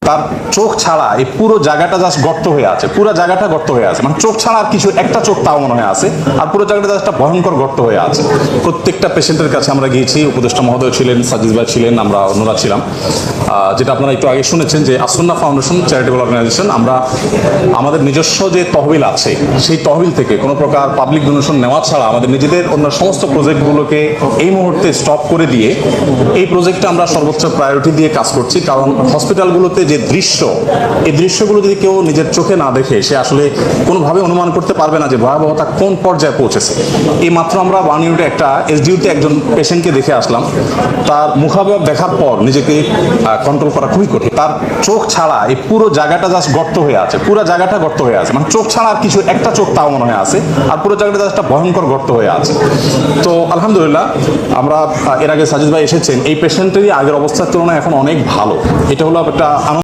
তার চোখ ছাড়া এই পুরো জায়গাটা জাস্ট গর্ত হয়ে আছে, পুরো জায়গাটা গর্ত হয়ে আছে, মানে চোখ ছাড়া আর কিছু একটা চোখ তাও মনে হয় আছে, আর পুরো জায়গাটা জাস্ট একটা ভয়ঙ্কর গর্ত হয়ে আছে। প্রত্যেকটা পেশেন্টের কাছে আমরা গিয়েছি, উপদেষ্টা মহোদয় ছিলেন, সাজিদ ভাই ছিলেন, আমরা অন্যরা ছিলাম। যেটা আপনারা একটু আগে শুনেছেন যে আসন্না ফাউন্ডেশন চ্যারিটেবল অর্গানাইজেশন, আমরা আমাদের নিজস্ব যে তহবিল আছে সেই তহবিল থেকে কোনো প্রকার পাবলিক ডোনেশন নেওয়া ছাড়া আমাদের নিজেদের অন্য সমস্ত প্রজেক্টগুলোকে এই মুহূর্তে স্টপ করে দিয়ে এই প্রজেক্টটা আমরা সর্বোচ্চ প্রায়োরিটি দিয়ে কাজ করছি। কারণ হসপিটালগুলোতে যে দৃশ্য, এই দৃশ্যগুলো যদি কেউ নিজের চোখে না দেখে সে আসলে কোনোভাবে অনুমান করতে পারবে না যে ভয়াবহতা কোন পর্যায়ে পৌঁছেছে। এই মাত্র আমরা 1 ইউনিটে একটা এসডিউতে একজন পেশেন্টকে দেখে আসলাম, তার মুখাবয়ব দেখার পর নিজেকে কন্ট্রোল করা খুবই কঠিন। তার চোখ ছাড়া এই পুরো জায়গাটা জাস্ট গর্ত হয়ে আছে, পুরো জায়গাটা গর্ত হয়ে আছে, মানে চোখ ছাড়া আর কিছু একটা চোখ তাও মনে হয় আছে, আর পুরো জায়গাটা জাস্ট একটা ভয়ঙ্কর গর্ত হয়ে আছে। তো আলহামদুলিল্লাহ আমরা এর আগে সাজিদ ভাই এসেছেন, এই পেশেন্টেরই আগের অবস্থার তুলনায় এখন অনেক ভালো। এটা হলো একটা